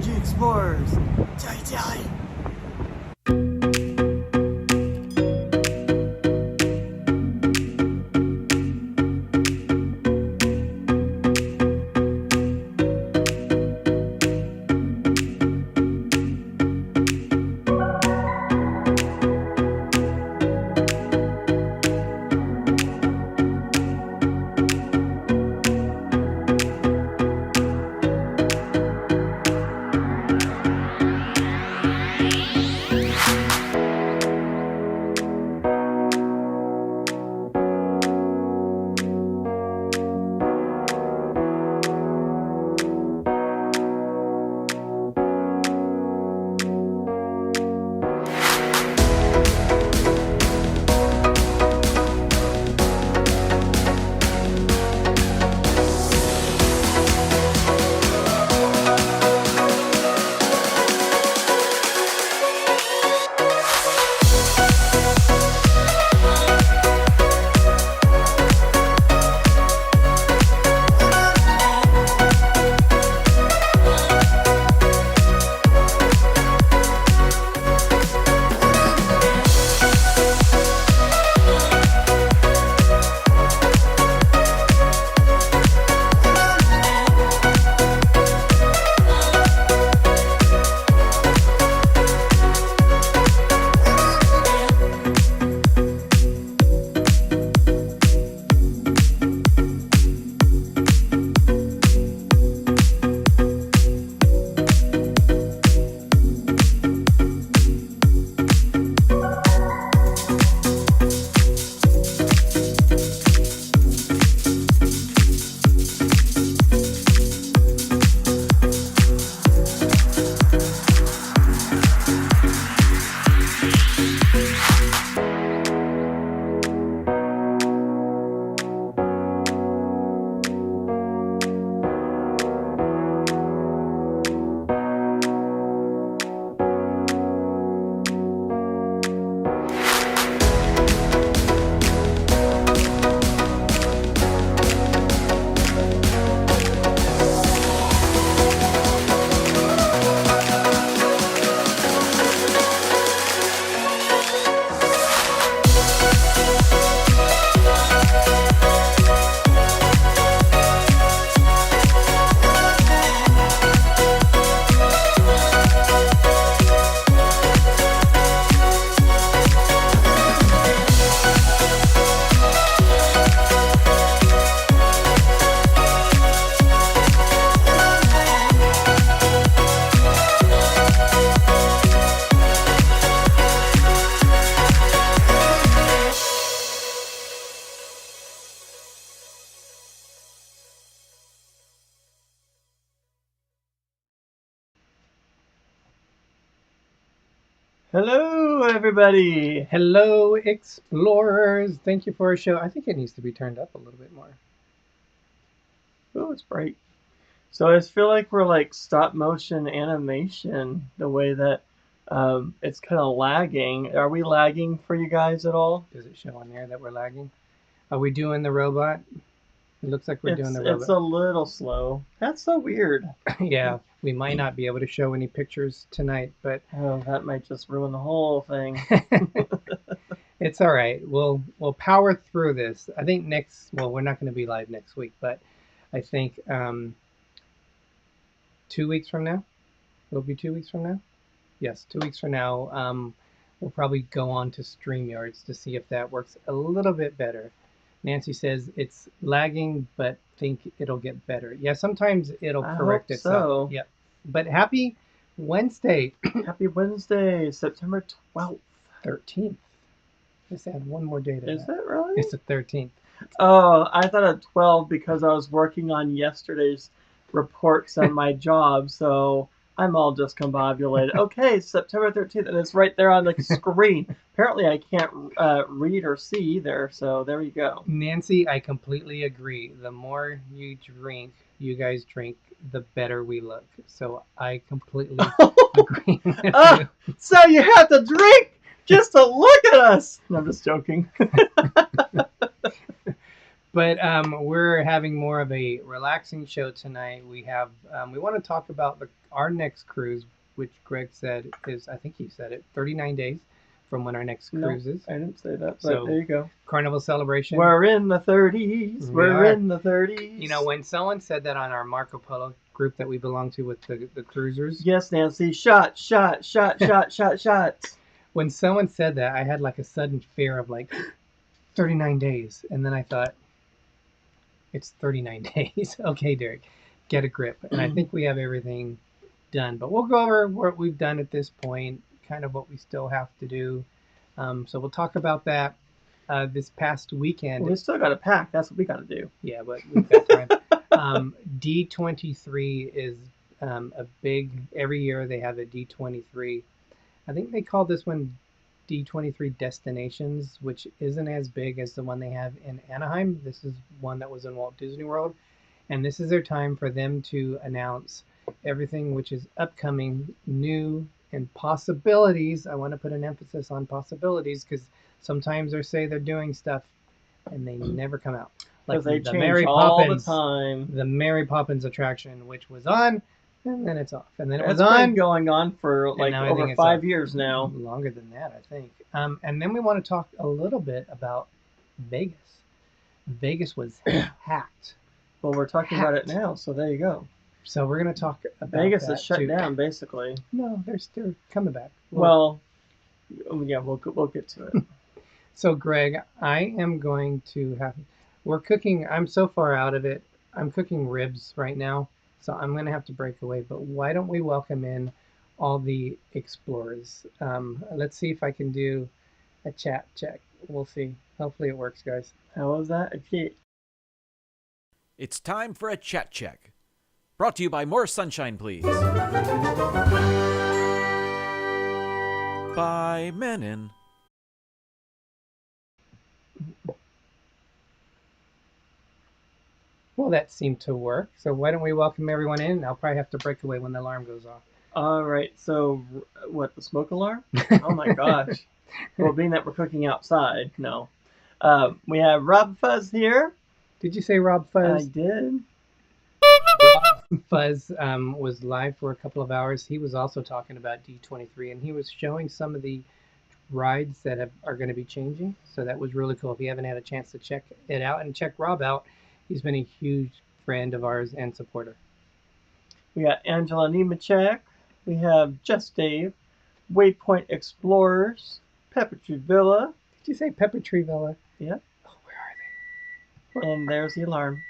D&G Explorers. Jai Jai. Hello, everybody. Hello, Explorers. Thank you for our show. I think it needs to be turned up a little bit more. Oh, it's bright. So I just feel like we're like stop motion animation, the way that it's kind of lagging. Are we lagging for you guys at all? Does it show on there that we're lagging? Are we doing the robot? It looks like we're doing the robot. It's a little slow. That's so weird. Yeah, we might not be able to show any pictures tonight, but oh, that might just ruin the whole thing. It's all right. We'll power through this. I think we're not going to be live next week, but I think 2 weeks from now. It'll be 2 weeks from now. Yes, 2 weeks from now. We'll probably go on to StreamYards to see if that works a little bit better. Nancy says it's lagging, but think it'll get better. Yeah, sometimes it'll correct itself. So. Yep. But happy Wednesday. Happy Wednesday, September 12th. 13th. Just add one more day to Is that. it really? It's the 13th. Oh, I thought at 12 because I was working on yesterday's reports on my job, so I'm all discombobulated. Okay, September 13th, and it's right there on the screen. Apparently, I can't read or see either, so there you go. Nancy, I completely agree. The more you guys drink, the better we look. So I completely agree with you. So you have to drink just to look at us. No, I'm just joking. But we're having more of a relaxing show tonight. We have we want to talk about our next cruise, which Greg said is, I think he said it, 39 days from when our next cruise is. I didn't say that, but So, there you go. Carnival celebration. We're in the 30s. We're in the 30s. You know, when someone said that on our Marco Polo group that we belong to with the cruisers. Yes, Nancy. Shot. When someone said that, I had like a sudden fear of like 39 days. And then I thought, it's 39 days. Okay, Derek, get a grip. And I think we have everything done. But we'll go over what we've done at this point, kind of what we still have to do. So we'll talk about that this past weekend. Well, we still got to pack. That's what we got to do. Yeah, but we've got time. D23 is a big, every year they have a D23. I think they call this one D23 Destinations, which isn't as big as the one they have in Anaheim. This is one that was in Walt Disney World. And this is their time for them to announce everything which is upcoming, new, and possibilities. I want to put an emphasis on possibilities because sometimes they say they're doing stuff and they never come out. Like they the change Mary all Poppins, the time. The Mary Poppins attraction, which was on, and then it's off, and then it was It's on. been going on for like over 5 years now. Longer than that, I think. And then we want to talk a little bit about Vegas. Vegas was hacked. Well, we're talking about it now, so there you go. So we're going to talk about Vegas that is shut down, basically. No, they're coming back. Well, yeah, we'll get to it. So, Greg, I am going to have. We're cooking. I'm so far out of it. I'm cooking ribs right now, so I'm going to have to break away. But why don't we welcome in all the explorers? Let's see if I can do a chat check. We'll see. Hopefully it works, guys. How was that? Okay. It's time for a chat check. Brought to you by More Sunshine, Please. By Menon. Well, that seemed to work. So why don't we welcome everyone in? I'll probably have to break away when the alarm goes off. All right. So, what, the smoke alarm? Oh, my gosh. Well, being that we're cooking outside, no. We have RobFuz here. Did you say RobFuz? I did. RobFuz was live for a couple of hours. He was also talking about D23, and he was showing some of the rides that are going to be changing. So that was really cool. If you haven't had a chance to check it out and check Rob out, he's been a huge friend of ours and supporter. We got Angela Nemechek. We have Just Dave, Waypoint Explorers, Pepper Tree Villa. Did you say Pepper Tree Villa? Yeah. Oh, where are they? And there's the alarm.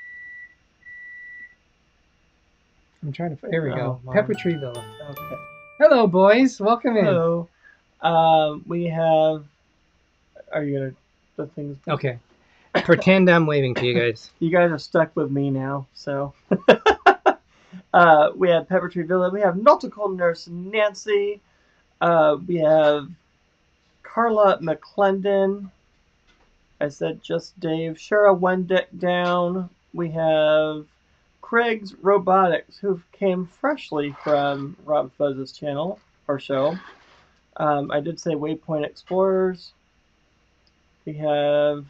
I'm trying to. There we go. Mom. Pepper Tree Villa. Okay. Hello, boys. Welcome in. Hello. We have. Are you gonna the things? Okay. Pretend I'm waving to you guys. You guys are stuck with me now, so. We have Pepper Tree Villa. We have Nautical Nurse Nancy. We have Carla McClendon. I said Just Dave. Shara One Deck Down. We have Craig's Robotics, who came freshly from RobFuz's channel or show. I did say Waypoint Explorers. We have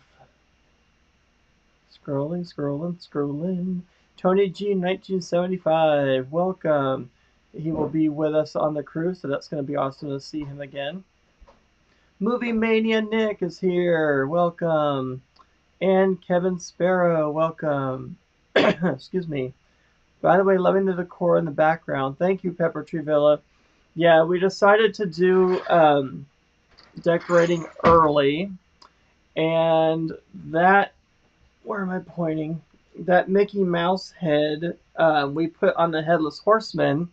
scrolling. Tony G 1975. Welcome. He will be with us on the cruise, so that's going to be awesome to see him again. Movie Mania Nick is here. Welcome. And Kevin Sparrow. Welcome. Excuse me. By the way, loving the decor in the background. Thank you, Pepper Tree Villa. Yeah, we decided to do decorating early. And that, where am I pointing? That Mickey Mouse head we put on the Headless Horseman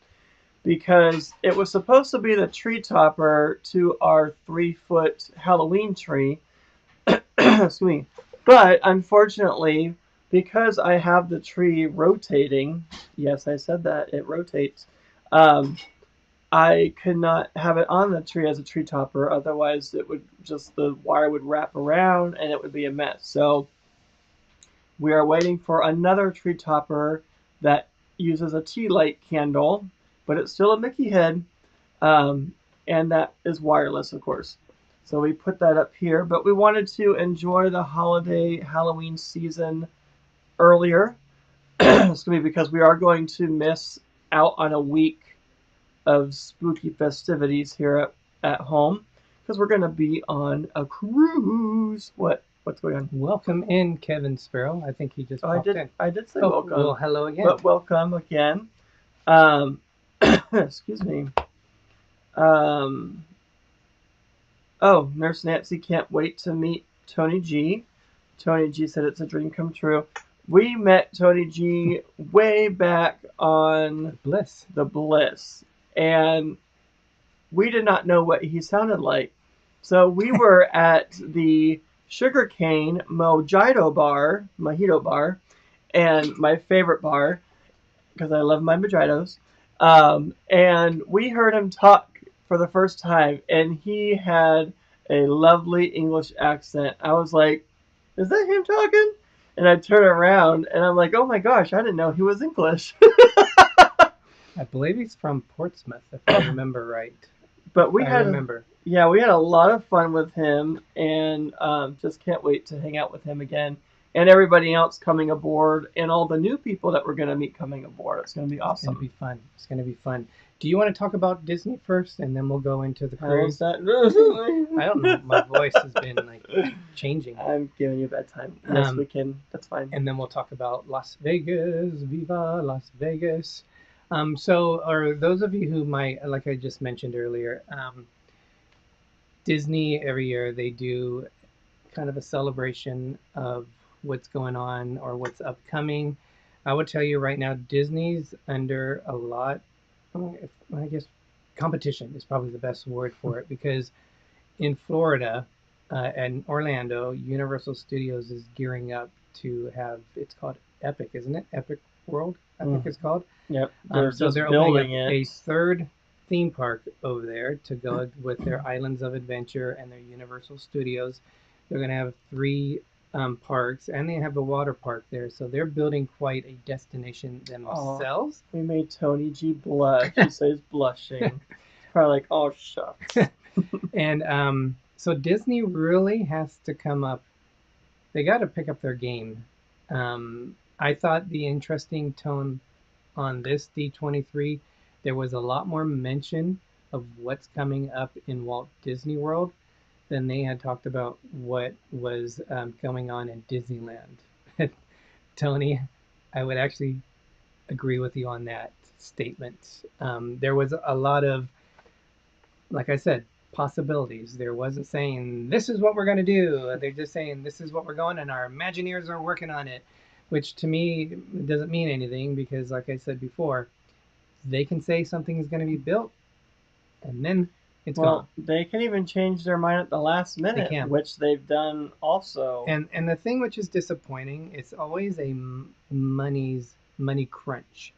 because it was supposed to be the tree topper to our 3-foot Halloween tree. Excuse me. But unfortunately, because I have the tree rotating, yes, I said that, it rotates, I could not have it on the tree as a tree topper, otherwise it would just, the wire would wrap around and it would be a mess. So we are waiting for another tree topper that uses a tea light candle, but it's still a Mickey head, and that is wireless, of course. So we put that up here, but we wanted to enjoy the holiday Halloween season earlier. Excuse me, because we are going to miss out on a week of spooky festivities here at home because we're going to be on a cruise. What's going on? Welcome in, Kevin Sparrow. I think he just Oh, popped in. I did say Oh, welcome. well, hello again. But welcome again. Excuse me. Oh, Nurse Nancy can't wait to meet Tony G. Tony G said it's a dream come true. We met Tony G way back on the Bliss, and we did not know what he sounded like. So we were at the Sugarcane Mojito bar, and my favorite bar, because I love my mojitos. And we heard him talk for the first time, and he had a lovely English accent. I was like, is that him talking? And I turn around, and I'm like, oh my gosh, I didn't know he was English. I believe he's from Portsmouth, if I remember right. But we had a lot of fun with him, and just can't wait to hang out with him again. And everybody else coming aboard, and all the new people that we're going to meet coming aboard. It's going to be awesome. It's going to be fun. Do you want to talk about Disney first, and then we'll go into the cruise? How's that? I don't know. My voice has been like changing. I'm giving you a bad time. Yes, we can. That's fine. And then we'll talk about Las Vegas. Viva Las Vegas. So, or those of you who might, like I just mentioned earlier, Disney every year they do kind of a celebration of what's going on or what's upcoming. I would tell you right now, Disney's under a lot, I guess, competition is probably the best word for it, because in Florida and Orlando, Universal Studios is gearing up to have, it's called Epic, isn't it? Epic World, I think it's called. Yep. So they're opening up a third theme park over there to go with their Islands of Adventure and their Universal Studios. They're going to have 3 parks, and they have a water park there. So they're building quite a destination themselves. We made Tony G blush. She says blushing. Probably like, oh, shucks. And so Disney really has to come up. They got to pick up their game. I thought the interesting tone on this D23, there was a lot more mention of what's coming up in Walt Disney World than they had talked about what was going on in Disneyland. Tony, I would actually agree with you on that statement. There was a lot of, like I said, possibilities. There wasn't saying, this is what we're going to do. They're just saying, this is what we're going, and our Imagineers are working on it, which to me doesn't mean anything, because like I said before, they can say something is going to be built, and then it's gone. They can even change their mind at the last minute, which they've done also. And the thing which is disappointing, it's always a money crunch,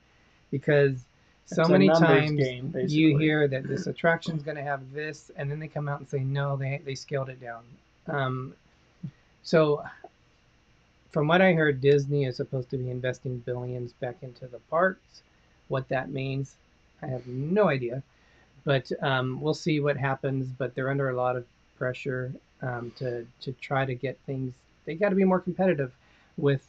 because so many times you hear that this attraction is going to have this, and then they come out and say, no, they scaled it down. So from what I heard, Disney is supposed to be investing billions back into the parks. What that means, I have no idea. But we'll see what happens. But they're under a lot of pressure to try to get things. They got to be more competitive with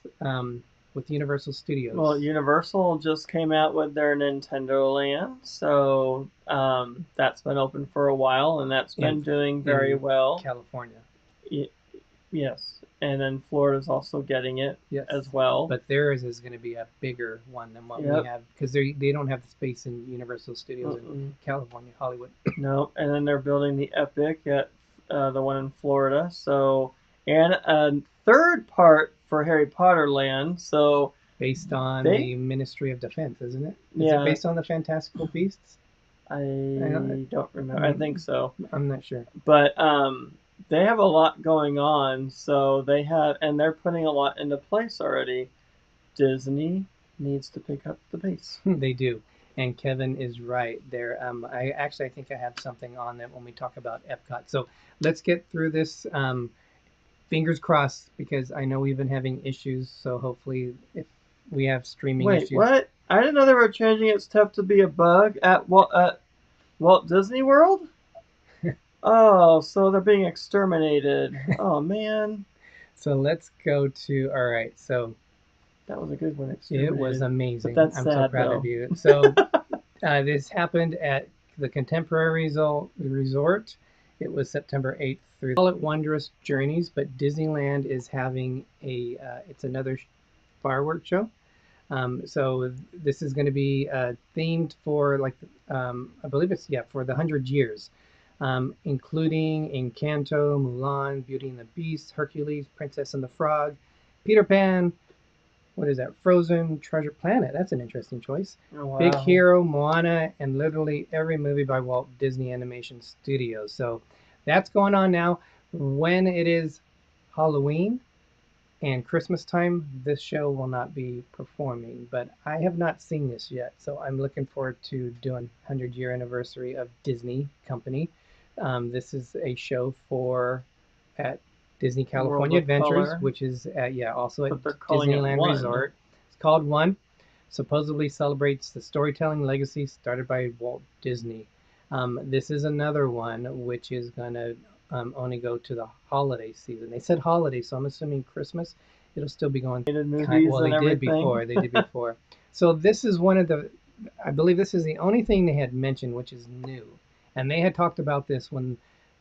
Universal Studios. Well, Universal just came out with their Nintendo Land, so that's been open for a while, and that's been doing very well. California. Yes, and then Florida's also getting it as well. But theirs is going to be a bigger one than what we have, because they don't have the space in Universal Studios in California, Hollywood. No, and then they're building the Epic at the one in Florida. So, and a third part for Harry Potter Land. So based on the Ministry of Defense, isn't it? Is it based on the Fantastical Beasts? I don't remember. I think so. I'm not sure. But they have a lot going on, so and they're putting a lot into place already. Disney needs to pick up the pace. They do, and Kevin is right there. I think I have something on that when we talk about Epcot. So let's get through this. Fingers crossed, because I know we've been having issues. So hopefully, if we have streaming issues. Wait, what? I didn't know they were changing it stuff to be a bug at Walt Disney World. Oh, so they're being exterminated. Oh, man. So let's go to, all right, so That was a good one. It was Exterminated. amazing. But that's I'm so sad, proud though. of you. So this happened at the Contemporary Resort. It was September 8th through. Call it Wondrous Journeys, but Disneyland is having a it's another fireworks show. So this is going to be themed for like I believe it's for the 100 years, including Encanto, Mulan, Beauty and the Beast, Hercules, Princess and the Frog, Peter Pan. What is that? Frozen, Treasure Planet. That's an interesting choice. Oh, wow. Big Hero, Moana, and literally every movie by Walt Disney Animation Studios. So that's going on now. When it is Halloween and Christmas time, this show will not be performing, but I have not seen this yet, so I'm looking forward to doing 100-year anniversary of Disney Company. This is a show at Disney California Adventures, Color. which is also at But they're calling it Disneyland One. Resort. It's called One. Supposedly celebrates the storytelling legacy started by Walt Disney. This is another one which is gonna only go to the holiday season. They said holiday, so I'm assuming Christmas. It'll still be going. Movies Well, and they did everything. before. They did before. So this is one of the. I believe this is the only thing they had mentioned, which is new, and they had talked about this when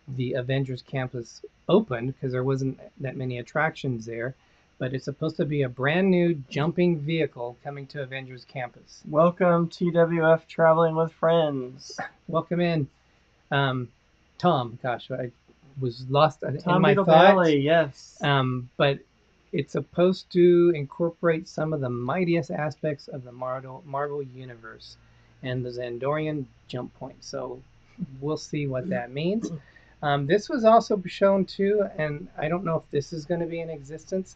the Avengers Campus opened because there wasn't that many attractions there. But it's supposed to be a brand new jumping vehicle coming to Avengers Campus. Welcome, TWF Traveling with Friends. Welcome in, Tom. Gosh, I was lost in Tom my Beetle thoughts. Valley, yes. But it's supposed to incorporate some of the mightiest aspects of the Marvel universe and the Xandorian jump point. So we'll see what that means. This was also shown too, and I don't know if this is going to be in existence.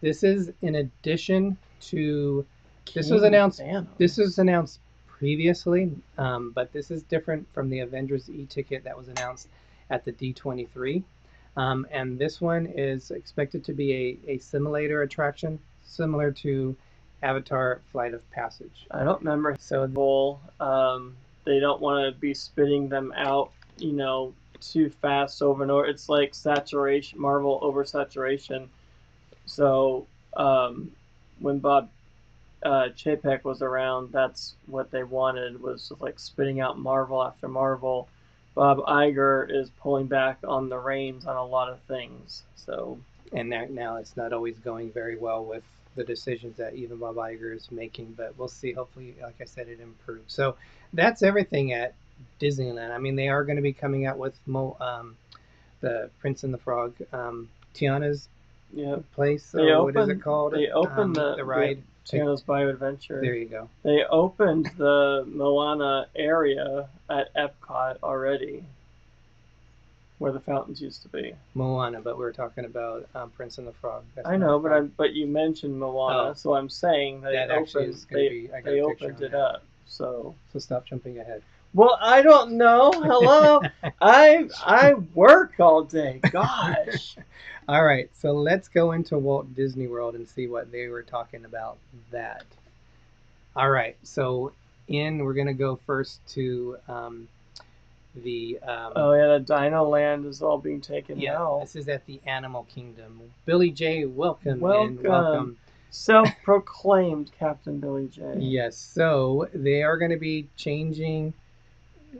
This is in addition to. This was announced. Thanos. This was announced previously, but this is different from the Avengers e-ticket that was announced at the D23. And this one is expected to be a simulator attraction similar to Avatar Flight of Passage. I don't remember. So They don't want to be spitting them out, too fast over and over. It's like saturation, Marvel oversaturation. So when Bob Chapek was around, that's what they wanted, was just like spitting out Marvel after Marvel. Bob Iger is pulling back on the reins on a lot of things. So and now it's not always going very well with the decisions that even Bob Iger is making, but we'll see. Hopefully, like I said, it improves. So that's everything at Disneyland. I mean, they are going to be coming out with the Prince and the Frog, Tiana's place. What is it called? They opened the ride. Tiana's BioAdventure. There you go. They opened the Moana area at Epcot already, where the fountains used to be. Moana, but we were talking about Prince and the Frog. I know, but you mentioned Moana, so I'm saying they opened it up. So stop jumping ahead. Well, I don't know. Hello, I work all day. Gosh. All right, so let's go into Walt Disney World and see what they were talking about that. All right, so we're gonna go first to the. The Dino Land is all being taken now. This is at the Animal Kingdom. Billy J, welcome. Self-proclaimed Captain Billy J. Yes, so they are going to be changing.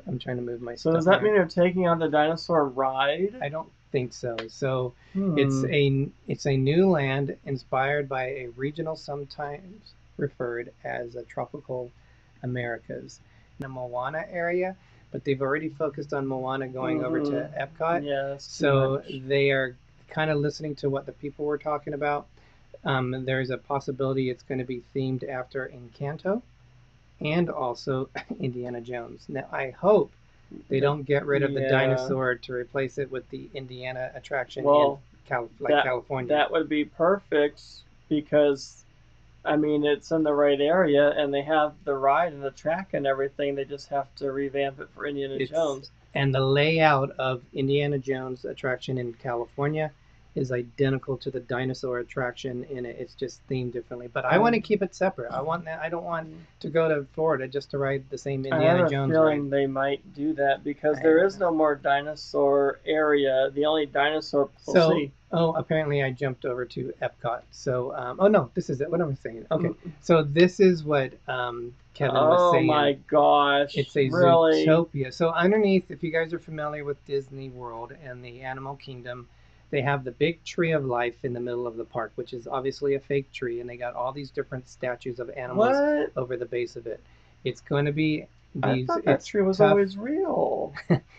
I'm trying to move my stuff. So does that mean they're taking on the dinosaur ride? I don't think so. So it's a new land inspired by a regional, sometimes referred as a tropical Americas, in the Moana area. But they've already focused on Moana going over to Epcot. Yes. So they are kind of listening to what the people were talking about. There's a possibility it's going to be themed after Encanto and also Indiana Jones. Now, I hope they don't get rid of the dinosaur to replace it with the Indiana attraction in California. That would be perfect because, I mean, it's in the right area and they have the ride and the track and everything. They just have to revamp it for Indiana Jones. And the layout of Indiana Jones attraction in California is identical to the dinosaur attraction in it. It's just themed differently. But I want to keep it separate. I want that. I don't want to go to Florida just to ride the same I Indiana have a Jones feeling ride. they might do that because I there don't is know. no more dinosaur area. The only dinosaur we'll So, see. oh, apparently I jumped over to Epcot. So, oh no, this is it. What am I saying? Okay, Mm. so this is what Kevin was Oh saying. my gosh! It's a really? Zootopia. So underneath, if you guys are familiar with Disney World and the Animal Kingdom, they have the big tree of life in the middle of the park, which is obviously a fake tree, and they got all these different statues of animals What? over the base of it. It's going to be I these. thought that It's tree was tough. always real.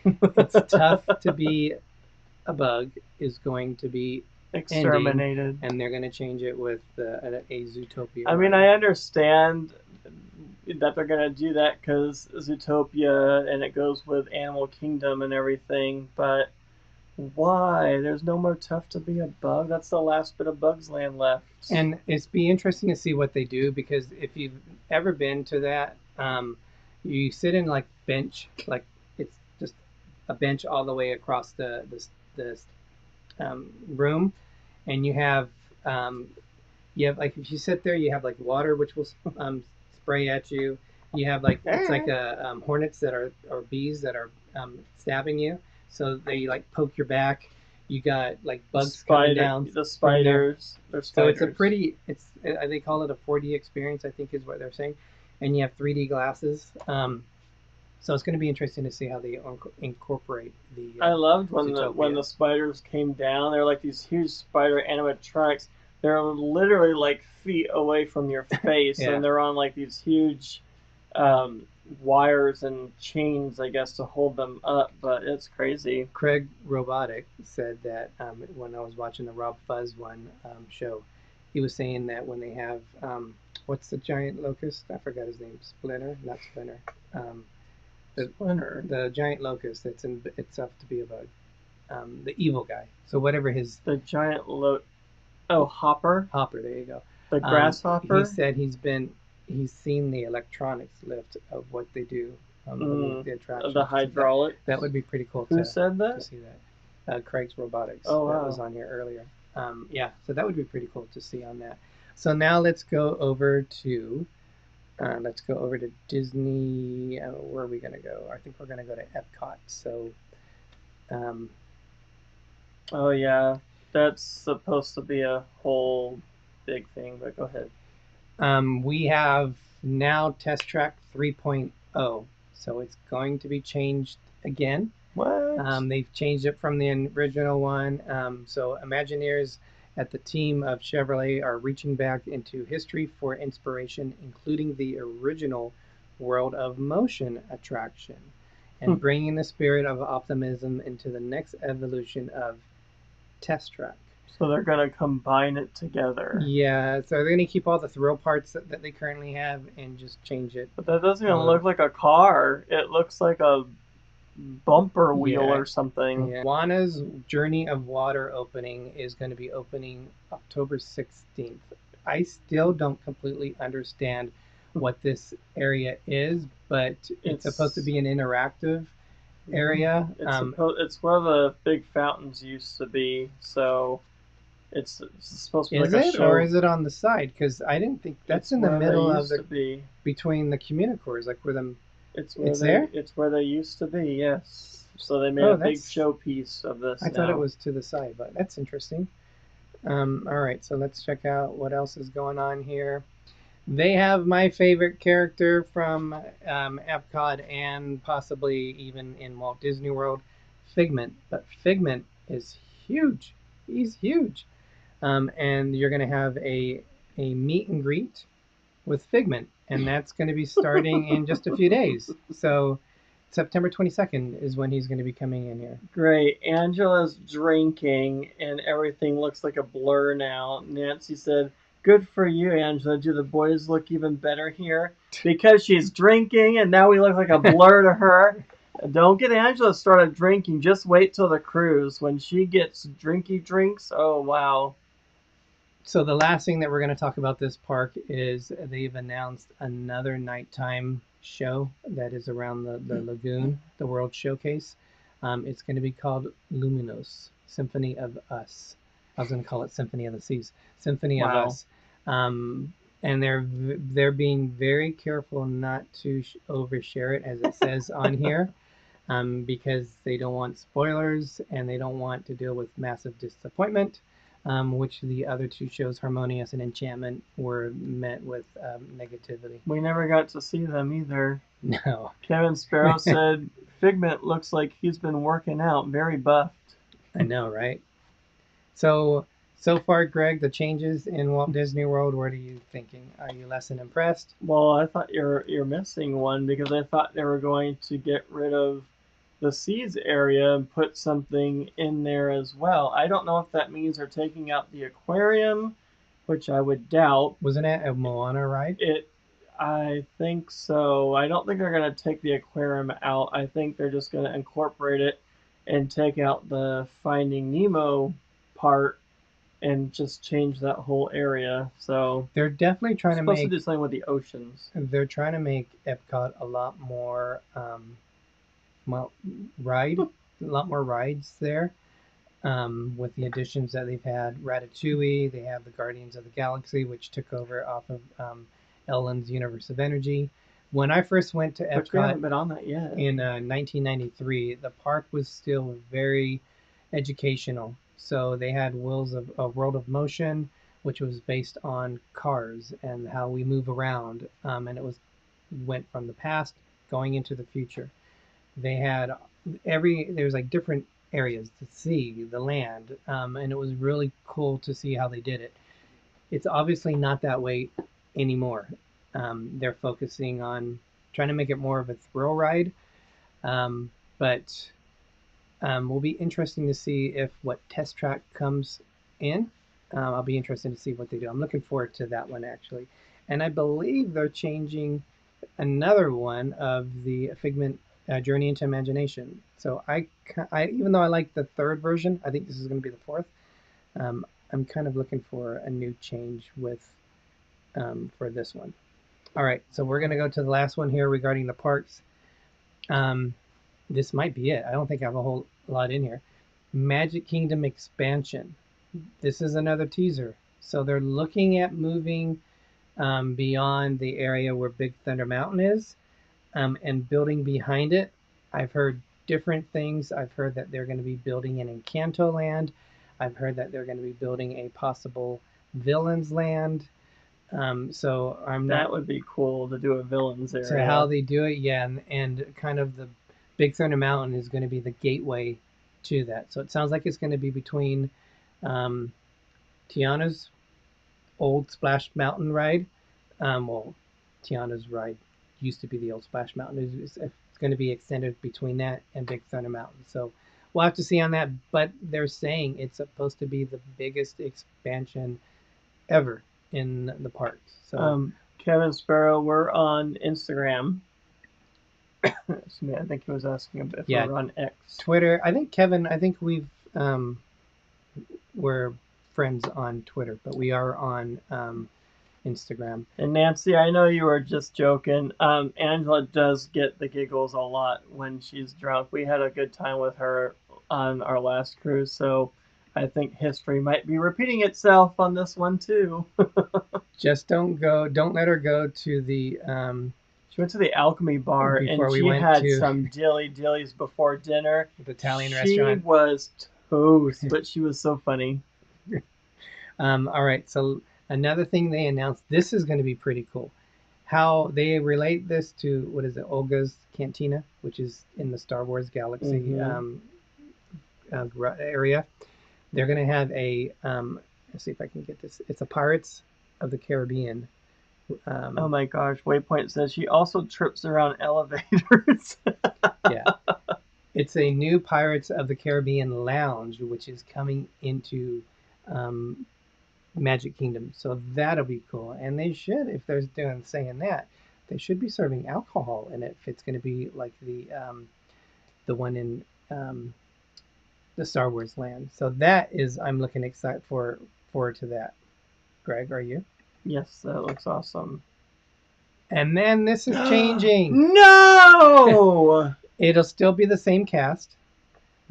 It's tough to be a bug. Is going to be ending, Exterminated. and they're going to change it with a Zootopia. I mean, ride. I understand that they're gonna do that because Zootopia and it goes with Animal Kingdom and everything, but why? There's no more Tough to Be a Bug. That's the last bit of Bugs Land left. And it's be interesting to see what they do because if you've ever been to that, you sit in like bench, like it's just a bench all the way across the room, and um, you have like if you sit there, you have like water which will spray at you. You have like it's like hornets that are or bees that are stabbing you, so they like poke your back. You got like bugs coming down. The from there. spiders. They're So spiders. it's a pretty, they call it a 4D experience, I think is what they're saying. And you have 3D glasses. So it's going to be interesting to see how they incorporate the I loved when Zootopia. the spiders came down. They're like these huge spider animatronics. They're literally like feet away from your face, Yeah. and they're on like these huge wires and chains, I guess, to hold them up. But it's crazy. Craig Robotic said that when I was watching the RobFuz one show, he was saying that when they have, what's the giant locust? I forgot his name. Splinter? Not Splinter. Splinter. The giant locust that's in itself to be a bug. The evil guy. So whatever his The giant Hopper. Hopper, there you go. The grasshopper. He said he's seen the electronics lift of what they do underneath the attraction. The hydraulics. That would be pretty cool. Who said that? To see that. Craig's Robotics. Oh, wow. That was on here earlier. Yeah, so that would be pretty cool to see on that. So now let's go over to Disney. Where are we going to go? I think we're going to go to Epcot. So, oh yeah, that's supposed to be a whole big thing. But go ahead. we have now Test Track 3.0, so it's going to be changed again. What? They've changed it from the original one. So Imagineers at the team of Chevrolet are reaching back into history for inspiration, including the original World of Motion attraction, and bringing the spirit of optimism into the next evolution of Test Track. So they're gonna combine it together. Yeah, so they're going to keep all the thrill parts that they currently have and just change it. But that doesn't even look like a car. It looks like a bumper wheel or something. Yeah. Moana's Journey of Water opening is going to be opening October 16th. I still don't completely understand what this area is, but it's supposed to be an interactive area. It's where the big fountains used to be, so it's supposed to be is like a it show. or is it on the side? Because I didn't think that's in the middle of between the communicores, like where them. It's there. It's where they used to be. Yes. So they made a big showpiece of this. I thought it was to the side, but that's interesting. All right, so let's check out what else is going on here. They have my favorite character from Epcot and possibly even in Walt Disney World, Figment. But Figment is huge. He's huge. And you're going to have a meet and greet with Figment, and that's going to be starting in just a few days. So September 22nd is when he's going to be coming in here. Great. Angela's drinking, and everything looks like a blur now. Nancy said, "Good for you, Angela. Do the boys look even better here? Because she's drinking, and now we look like a blur to her." Don't get Angela started drinking. Just wait till the cruise. When she gets drinky drinks, oh, wow. So the last thing that we're going to talk about this park is they've announced another nighttime show that is around the lagoon, the World Showcase. It's going to be called Luminos, Symphony of Us. I was going to call it Symphony of the Seas, Symphony of Wow. Us. And they're being very careful not to overshare it, as it says on here, because they don't want spoilers and they don't want to deal with massive disappointment, which the other two shows, Harmonious and Enchantment, were met with negativity. We never got to see them either. No. Kevin Sparrow said Figment looks like he's been working out, very buffed. I know, right? So far, Greg, the changes in Walt Disney World, what are you thinking? Are you less than impressed? Well, I thought you're missing one because I thought they were going to get rid of the seas area and put something in there as well. I don't know if that means they're taking out the aquarium, which I would doubt. Wasn't it a Moana ride? I think so. I don't think they're going to take the aquarium out. I think they're just going to incorporate it and take out the Finding Nemo part and just change that whole area. So they're definitely trying to do something with the oceans. They're trying to make Epcot a lot more a lot more rides there. With the additions that they've had, Ratatouille, they have the Guardians of the Galaxy, which took over off of Ellen's Universe of Energy. When I first went to But we haven't Epcot been on that yet. in 1993, the park was still very educational. So they had a World of Motion, which was based on cars and how we move around, and it went from the past going into the future. They had there's like different areas to see the land, and it was really cool to see how they did it. It's obviously not that way anymore. They're focusing on trying to make it more of a thrill ride, but will be interesting to see if what test track comes in. I'll be interested to see what they do. I'm looking forward to that one actually, and I believe they're changing another one of the Figment Journey into Imagination. So I even though I like the third version, I think this is going to be the fourth. I'm kind of looking for a new change with for this one. All right, so we're going to go to the last one here regarding the parks. This might be it. I don't think I have a whole lot in here. Magic Kingdom expansion. This is another teaser. So they're looking at moving beyond the area where Big Thunder Mountain is and building behind it. I've heard different things. I've heard that they're going to be building an Encanto land. I've heard that they're going to be building a possible Villains land. So that would be cool to do a Villains area. So how they do it, yeah, and kind of the Big Thunder Mountain is going to be the gateway to that. So it sounds like it's going to be between Tiana's old Splash Mountain ride. Well, Tiana's ride used to be the old Splash Mountain. It's going to be extended between that and Big Thunder Mountain. So we'll have to see on that. But they're saying it's supposed to be the biggest expansion ever in the parks. So Kevin Sparrow, we're on Instagram. Excuse me, I think he was asking if we're on X. Twitter. I think we've we're friends on Twitter, but we are on Instagram. And Nancy, I know you were just joking. Angela does get the giggles a lot when she's drunk. We had a good time with her on our last cruise, so I think history might be repeating itself on this one too. Just don't let her go to the she went to the Alchemy Bar and she had some dillies before dinner. The Italian restaurant. She was toast, but she was so funny. All right, so another thing they announced, this is going to be pretty cool. How they relate this to, what is it, Olga's Cantina, which is in the Star Wars Galaxy area. They're going to have a, let's see if I can get this. It's a Pirates of the Caribbean. Oh my gosh, Waypoint says she also trips around elevators. Yeah. It's a new Pirates of the Caribbean lounge, which is coming into Magic Kingdom. So that'll be cool. And they should, if they're saying that, they should be serving alcohol in it if it's going to be like the one in the Star Wars land. So that is, I'm looking forward to that. Greg, are you? Yes, that looks awesome. And then this is changing. No! It'll still be the same cast,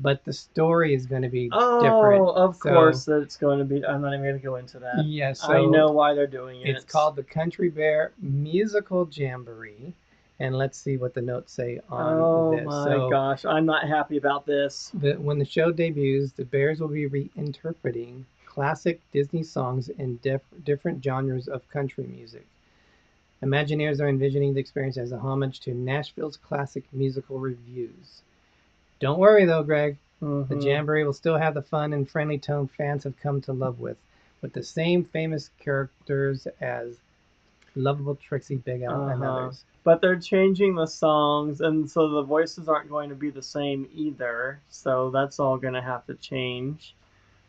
but the story is going to be Oh, different. of So, course it's going to be. I'm not even going to go into that. Yeah, I so know why they're doing it. it's called the Country Bear Musical Jamboree. And let's see what the notes say on Oh this. my So, gosh, I'm not happy about this. when the show debuts, the Bears will be reinterpreting classic Disney songs in different genres of country music. Imagineers are envisioning the experience as a homage to Nashville's classic musical reviews. Don't worry though, Greg. The Jamboree will still have the fun and friendly tone fans have come to love with the same famous characters as lovable Trixie, Big Al, and others. But they're changing the songs, and so the voices aren't going to be the same either. So that's all going to have to change.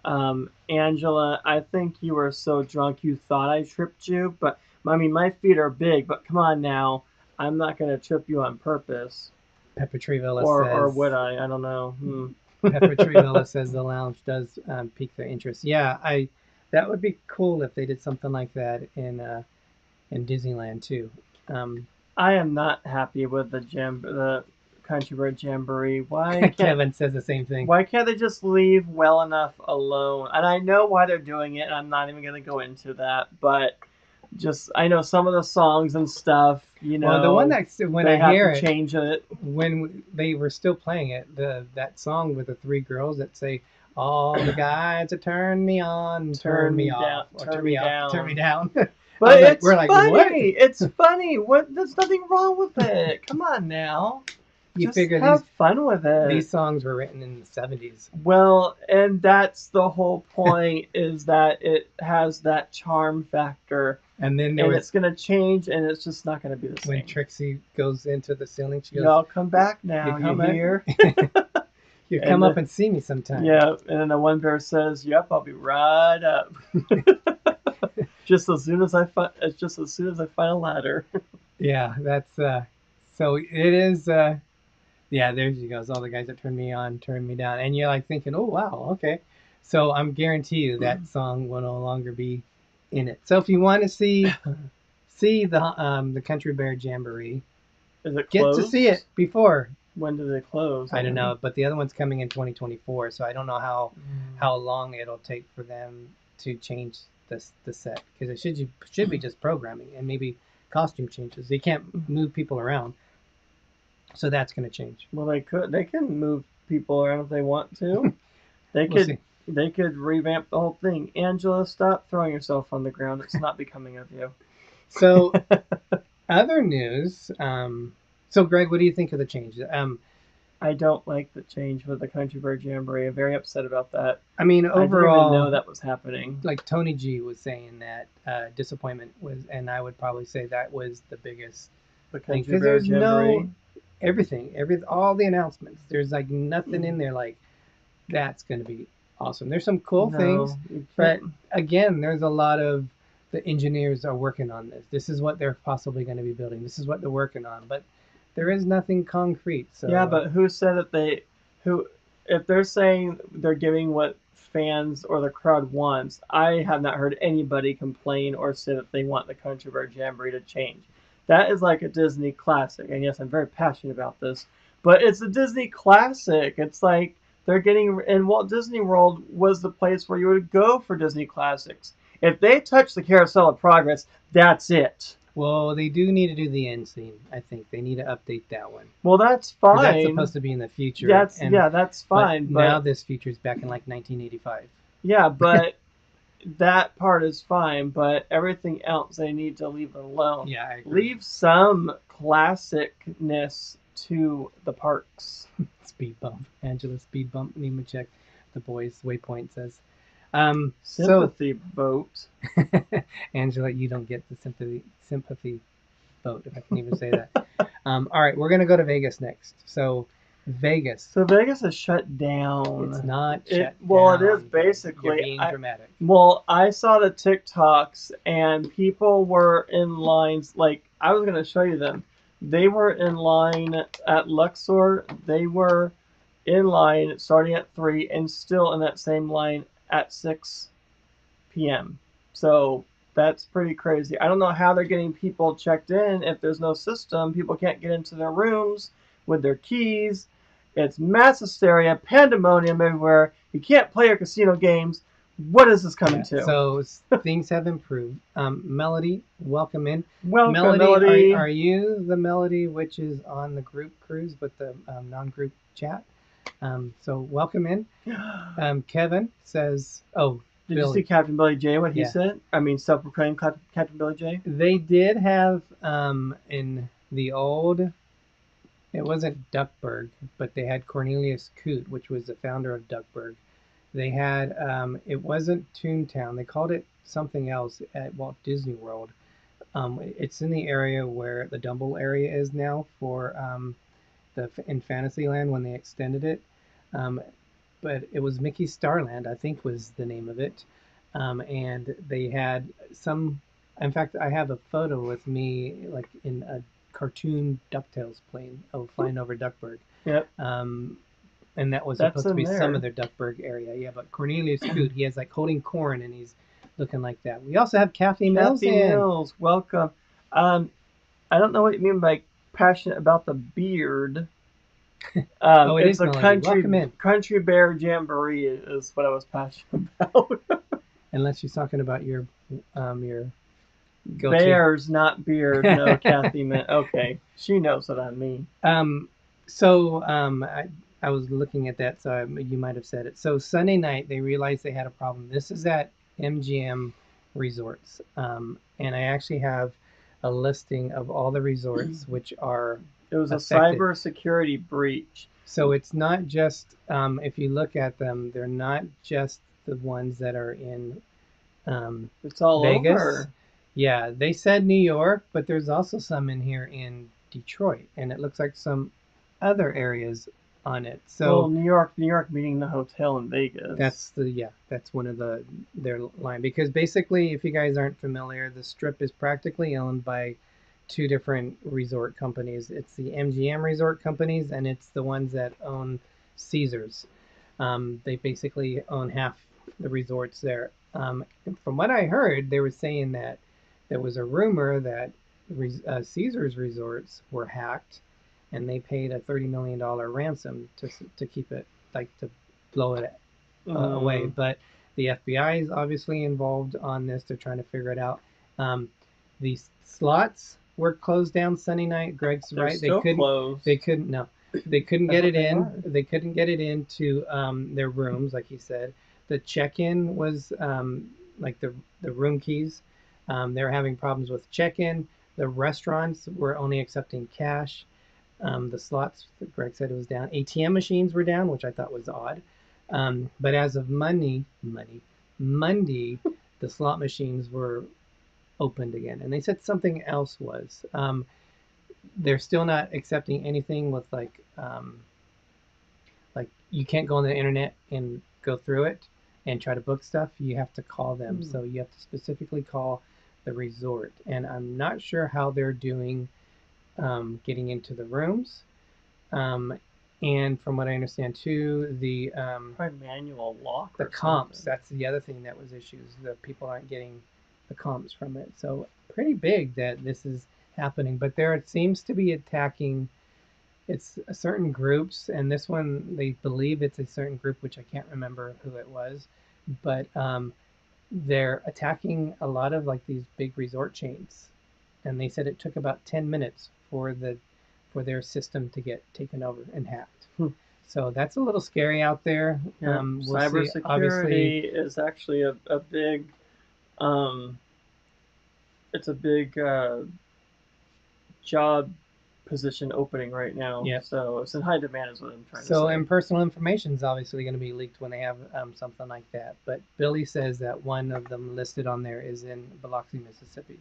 Angela, I think you were so drunk you thought I tripped you, but I mean, my feet are big, but come on now. I'm not going to trip you on purpose. Pepper Tree Villa Or says, would I? I don't know. Pepper Tree Villa says the lounge does pique their interest. Yeah, that would be cool if they did something like that in Disneyland too. I am not happy with the Country Bird Jamboree. Why can't Kevin says the same thing. Why can't they just leave well enough alone? And I know why they're doing it, and I'm not even going to go into that, but just I know some of the songs and stuff, Well, the one that's when they I have hear to it, change it. when they were still playing it, that song with the three girls that say, "All the guys that turn me on, turn me off, or turn me up, turn me down." But it's we're like, funny. what? It's funny. What? There's nothing wrong with it. Come on now. You Just figure have fun with it. these songs were written in the 70s. Well, and that's the whole point is that it has that charm factor. And then it's going to change, and it's just not going to be the same. When Trixie goes into the ceiling, she goes, "Y'all come back now, you hear? You come up and see me sometime." Yeah, and then the one bear says, "Yep, I'll be right up." just as soon as I find a ladder. Yeah, that's so it is. Yeah, there she goes. All the guys that turn me on, turn me down, and you're like thinking, "Oh wow, okay." So I'm guarantee you that song will no longer be in it. So if you want to see the Country Bear Jamboree, is it get closed? to see it before. When do they close? I don't know, but the other one's coming in 2024, so I don't know how long it'll take for them to change the set, because it should be just programming and maybe costume changes. They can't move people around, so that's going to change. Well, they can move people around if they want to. They could revamp the whole thing. Angela, stop throwing yourself on the ground. It's not becoming of you. So, other news. So, Greg, what do you think of the change? I don't like the change with the Country Bird Jamboree. I'm very upset about that. I mean, overall, I didn't even know that was happening. Like Tony G was saying that disappointment was, and I would probably say that was the biggest thing, because there's no all the announcements. There's like nothing in there like that's going to be awesome. There's some cool things, but again, there's a lot of the engineers are working on this. This is what they're possibly going to be building. This is what they're working on, but there is nothing concrete. So yeah, but who said that if they're saying they're giving what fans or the crowd wants, I have not heard anybody complain or say that they want the Country Bird Jamboree to change. That is like a Disney classic, and yes, I'm very passionate about this, but it's a Disney classic. It's like they're getting, and Walt Disney World was the place where you would go for Disney classics. If they touch the Carousel of Progress, that's it. Well, they do need to do the end scene. I think they need to update that one. Well, that's fine. That's supposed to be in the future. That's fine. But now this feature's back in like 1985. Yeah, but that part is fine. But everything else, they need to leave it alone. Yeah, I agree. Leave some classicness to the parks. Speed bump, Angela. Speed bump. Name check. The boys. Waypoint says. Sympathy vote. Angela, you don't get the sympathy vote, if I can even say that. All right, we're gonna go to Vegas next. So Vegas is shut down. It's not shut down. Well, it is basically. You're being dramatic. Well, I saw the TikToks and people were in lines. Like, I was gonna show you them. They were in line at Luxor. They were in line starting at 3 and still in that same line at 6 p.m. So that's pretty crazy. I don't know how they're getting people checked in if there's no system. People can't get into their rooms with their keys. It's mass hysteria, pandemonium everywhere. You can't play your casino games. What is this coming to? So things have improved. Melody, welcome in. Welcome, Melody, Melody. Are you the Melody which is on the group cruise with the non-group chat? So welcome in. Kevin says, "Oh, Did Billy. you see Captain Billy J? What he Yeah. said? I mean, self-proclaimed Captain Billy J. They did have in the old. It wasn't Duckburg, but they had Cornelius Coote, which was the founder of Duckburg. They had it wasn't Toontown. They called it something else at Walt Disney World. It's in the area where the Dumble area is now for in Fantasyland when they extended it. But it was Mickey Starland, I think was the name of it. And they had some. In fact, I have a photo with me like in a cartoon DuckTales plane flying over Duckburg. Yep. And that was That's supposed to be in some there. of their Duckburg area. Yeah, but Cornelius Coote, he has like holding corn and he's looking like that. We also have Kathy Mills Kathy Mills, welcome. I don't know what you mean by passionate about the beard. Oh, it it's is a Melody. Welcome in. country bear jamboree is what I was passionate about. Unless you're talking about your goatee. Bears, not beard. No, Kathy meant okay. She knows what I mean. I was looking at that, so you might have said it. So Sunday night, they realized they had a problem. This is at MGM Resorts, and I actually have a listing of all the resorts which are. It was affected. a cybersecurity breach. So it's not just if you look at them, they're not just the ones that are in It's all Vegas. over. Yeah, they said New York, but there's also some in here in Detroit, and it looks like some other areas on it. So well, New York meaning the hotel in Vegas. that's one of their line, because basically, if you guys aren't familiar, the Strip is practically owned by two different resort companies. It's the MGM resort companies, and it's the ones that own Caesars. They basically own half the resorts there. From what I heard, they were saying that there was a rumor that Caesars resorts were hacked, and they paid a $30 million ransom to keep it, like to blow it away. But the FBI is obviously involved on this. They're trying to figure it out. These slots were closed down Sunday night. Greg's They're right. still closed. They couldn't get it in. They couldn't get it into their rooms, like he said. The check-in was like the room keys. They were having problems with check-in. The restaurants were only accepting cash. The slots, Greg said, it was down. ATM machines were down, which I thought was odd. But as of Monday, the slot machines were opened again, and they said something else was. They're still not accepting anything with like you can't go on the internet and go through it and try to book stuff. You have to call them. So you have to specifically call the resort, and I'm not sure how they're doing getting into the rooms. And from what I understand too, the probably manual lock. The comps. Something. That's the other thing that was issues. The people aren't getting the comps from it. So pretty big that this is happening. But there it seems to be attacking. It's certain groups, and this one they believe it's a certain group, which I can't remember who it was, but they're attacking a lot of like these big resort chains, and they said it took about 10 minutes for their system to get taken over and hacked. So that's a little scary out there. Yeah. Cybersecurity is actually a big it's a big job position opening right now. Yep. So it's in high demand is what I'm trying to say. So, and personal information is obviously going to be leaked when they have something like that. But Billy says that one of them listed on there is in Biloxi, Mississippi.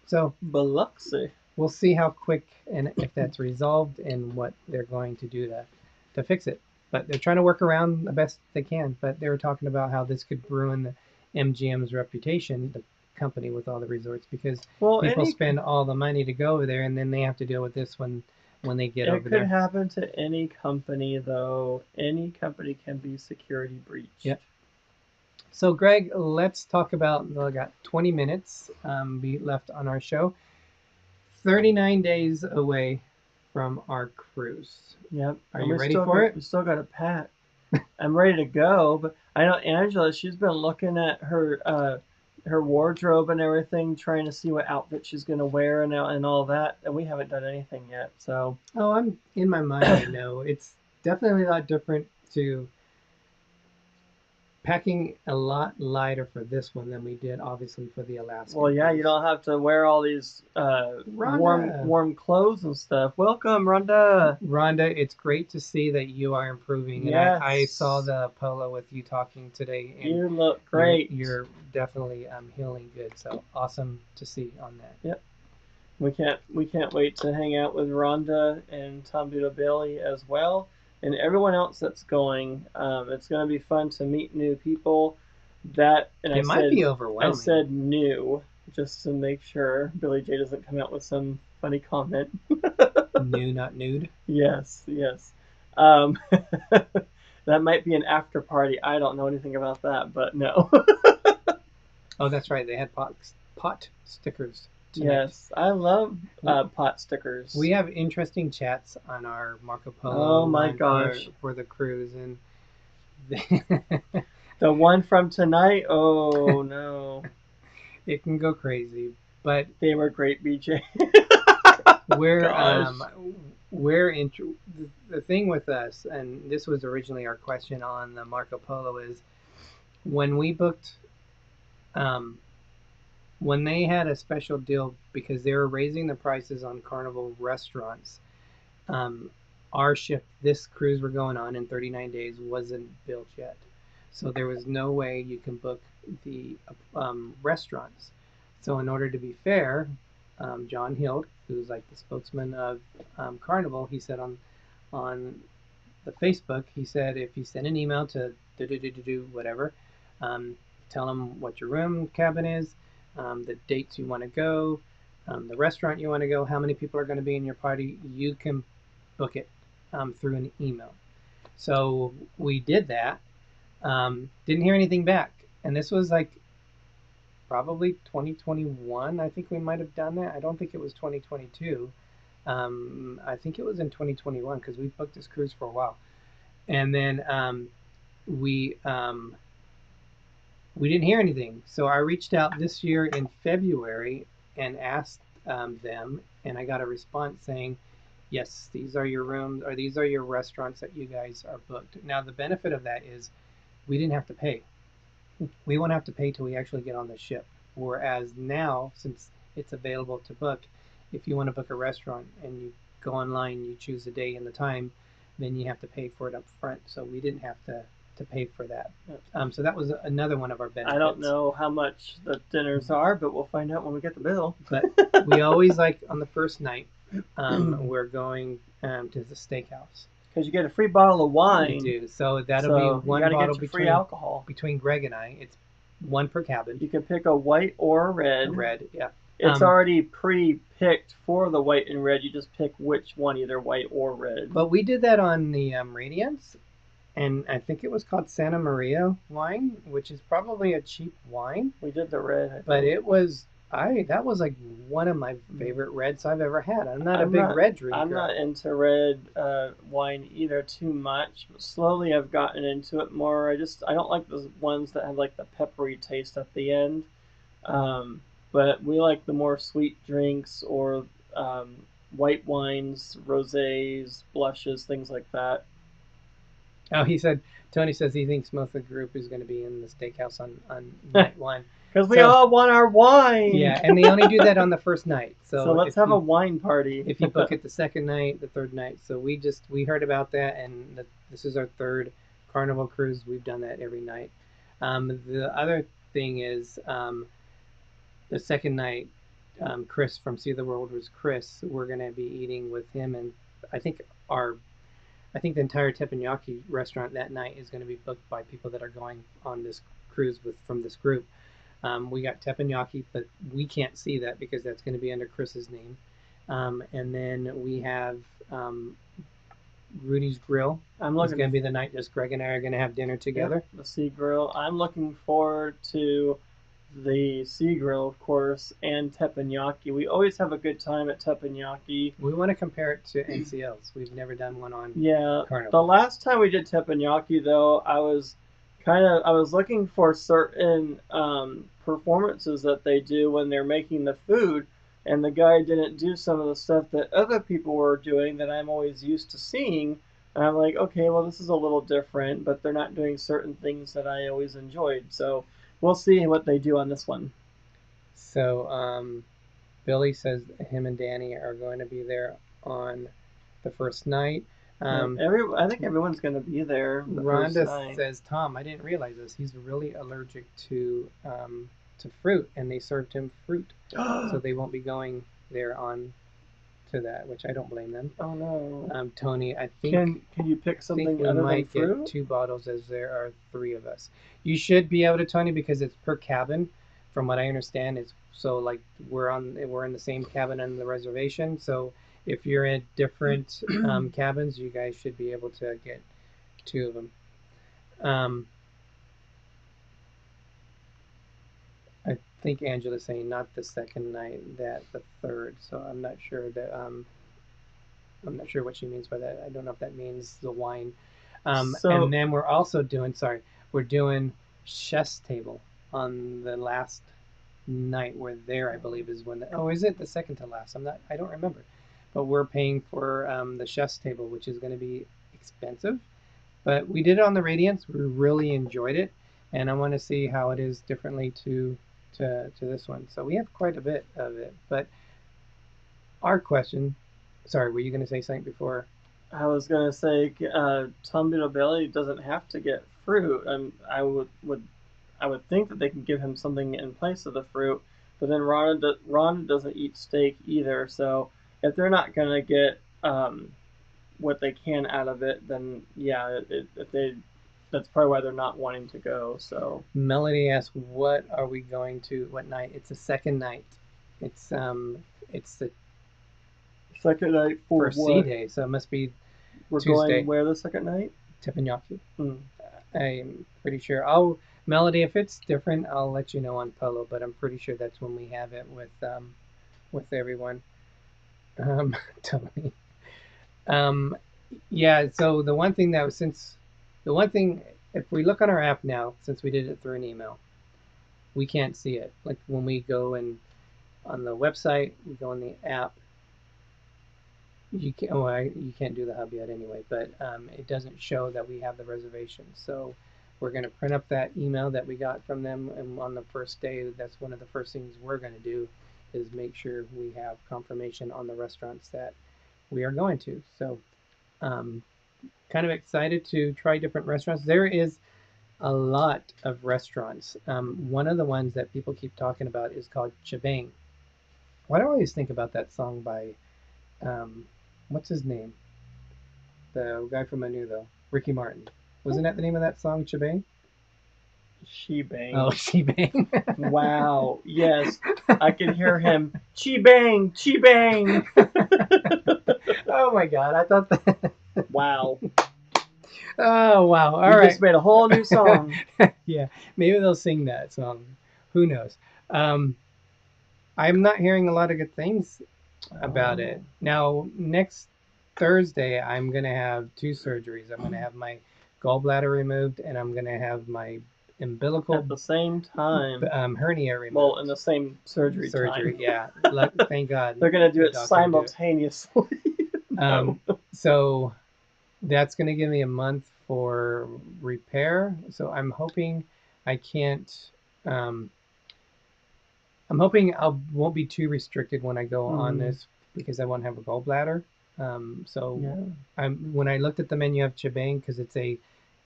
So Biloxi. We'll see how quick and if that's resolved and what they're going to do to fix it. But they're trying to work around the best they can. But they were talking about how this could ruin the MGM's reputation, the company with all the resorts, because people spend all the money to go over there, and then they have to deal with this when they get over there. It could happen to any company, though. Any company can be security breached. Yep. So, Greg, let's talk about. I got 20 minutes left on our show. 39 days away from our cruise. Yep. Are And you we ready still for got- it? We still got to pack. I'm ready to go, but I know Angela. She's been looking at her wardrobe and everything, trying to see what outfit she's gonna wear and all that. And we haven't done anything yet. So Oh, I'm in my mind. I know it's definitely a lot different to packing a lot lighter for this one than we did, obviously, for the Alaska. well, yeah, cruise. you don't have to wear all these Rhonda. warm clothes and stuff. Welcome, Rhonda. Rhonda, it's great to see that you are improving. And I Yes. saw the polo with you talking today, and You look great. You're definitely healing good. So awesome to see on that. Yep. We can't wait to hang out with Rhonda and Tom Doodle Bailey as well, and everyone else that's going. It's going to be fun to meet new people. It might be overwhelming. I said new just to make sure Billy J doesn't come out with some funny comment. New, not nude. Yes, yes. Um, that might be an after party. I don't know anything about that, but no. Oh, that's right. They had pot stickers tonight. Yes, I love pot stickers. We have interesting chats on our Marco Polo Oh my line gosh. for the cruise, and The one from tonight? Oh no. it can go crazy. But They were great, BJ. we're Gosh. the thing with us, and this was originally our question on the Marco Polo, is when we booked, when they had a special deal because they were raising the prices on Carnival restaurants. Our ship, this cruise we're going on in 39 days, wasn't built yet, so there was no way you can book the restaurants. So in order to be fair, John Hild, who's like the spokesman of Carnival, he said on the Facebook, he said if you send an email to whatever, tell them what your room cabin is, the dates you want to go, the restaurant you want to go, how many people are going to be in your party, you can book it through an email. So we did that. Didn't hear anything back, and this was like probably 2021. I think we might have done that. I don't think it was 2022. I think it was in 2021 because we booked this cruise for a while, and then we didn't hear anything. So I reached out this year in February and asked them, and I got a response saying, yes, these are your rooms, or these are your restaurants that you guys are booked. Now, the benefit of that is we didn't have to pay. We won't have to pay till we actually get on the ship. Whereas now, since it's available to book, if you want to book a restaurant and you go online, you choose the day and the time, then you have to pay for it up front. So we didn't have to pay for that. So that was another one of our benefits. I don't know how much the dinners are, but we'll find out when we get the bill. But we always like on the first night, we're going to the steakhouse. Because you get a free bottle of wine. We do. So that'll be one bottle free alcohol. between Greg and I. It's one per cabin. You can pick a white or a red. Red, yeah. It's already pre-picked for the white and red. You just pick which one, either white or red. But we did that on the Radiance, and I think it was called Santa Maria wine, which is probably a cheap wine. We did the red. But it was that was like one of my favorite reds I've ever had. I'm not a big red drinker. I'm not into red wine either too much. But slowly I've gotten into it more. I don't like the ones that have like the peppery taste at the end. But we like the more sweet drinks or white wines, rosés, blushes, things like that. Oh, Tony says he thinks most of the group is going to be in the steakhouse on night one. Because we all want our wine. Yeah, and they only do that on the first night. So let's have a wine party. If you book it the second night, the third night. So we heard about that, and this is our third Carnival cruise. We've done that every night. The other thing is the second night, Chris from See the World was Chris. We're going to be eating with him, and I think the entire teppanyaki restaurant that night is going to be booked by people that are going on this cruise from this group. We got teppanyaki, but we can't see that because that's going to be under Chris's name. And then we have Rudy's Grill. It's going to be the night just Greg and I are going to have dinner together. Yep, the Sea Grill. I'm looking forward to the Sea Grill, of course, and teppanyaki. We always have a good time at teppanyaki. We want to compare it to NCLs. We've never done one on Yeah, Carnival. the last time we did teppanyaki, though, I was looking for certain performances that they do when they're making the food, and the guy didn't do some of the stuff that other people were doing that I'm always used to seeing. And I'm like, okay, well, this is a little different, but they're not doing certain things that I always enjoyed. So we'll see what they do on this one. So Billy says him and Danny are going to be there on the first night. I think everyone's going to be there the first Rhonda night. says, Tom, I didn't realize this. He's really allergic to fruit, and they served him fruit, so they won't be going there on to that, which I don't blame them. Oh no. Tony, I think Can you pick something we other than might fruit? get 2 bottles as there are 3 of us. You should be able to, Tony, because it's per cabin. From what I understand, it's so like we're in the same cabin on the reservation. So if you're in different cabins, you guys should be able to get 2 of them. I think Angela's saying not the second night, that the third. So I'm not sure that I'm not sure what she means by that. I don't know if that means the wine. And then we're also doing chef's table on the last night we're there. I believe is when is it the second to last? I don't remember, but we're paying for the chef's table, which is going to be expensive, but we did it on the Radiance. We really enjoyed it, and I want to see how it is differently to this one. So we have quite a bit of it. But our question, sorry, were you going to say something before? I was going to say Tom Belly doesn't have to get fruit. I would think that they can give him something in place of the fruit, but then Rhonda doesn't eat steak either. So if they're not going to get what they can out of it, then yeah, that's probably why they're not wanting to go. So Melody asks, "What are we going to? What night?" It's the second night. It's the second night for Sea Day, so it must be we're Tuesday. Going where the second night? Teppanyaki. Mm. I'm pretty sure. Melody, if it's different, I'll let you know on Polo. But I'm pretty sure that's when we have it with everyone. Tony. Yeah. So the one thing if we look on our app now, since we did it through an email, we can't see it. Like when we go on the website, we go on the app. You can't do the hub yet anyway, but it doesn't show that we have the reservation. So we're going to print up that email that we got from them, and on the first day, that's one of the first things we're going to do is make sure we have confirmation on the restaurants that we are going to. So kind of excited to try different restaurants. There is a lot of restaurants. One of the ones that people keep talking about is called Chibang. Why do I always think about that song by what's his name? The guy from Menudo, Ricky Martin. Wasn't that the name of that song, Chibang? Shebang. Oh, Shebang. Wow. Yes. I can hear him. Chibang, Chibang. Oh my God. I thought that. Wow. Oh, wow. All you right. just made a whole new song. Yeah. Maybe they'll sing that song. Who knows? I'm not hearing a lot of good things about it. Now, next Thursday, I'm going to have 2 surgeries. I'm going to have my gallbladder removed, and I'm going to have my umbilical at the same time hernia removed. Well, in the same surgery time. Yeah. Thank God. They're going to do it simultaneously. So that's going to give me a month for repair. So I'm hoping I won't be too restricted when I go on this, because I won't have a gallbladder. When I looked at the menu of Chibang, because it's a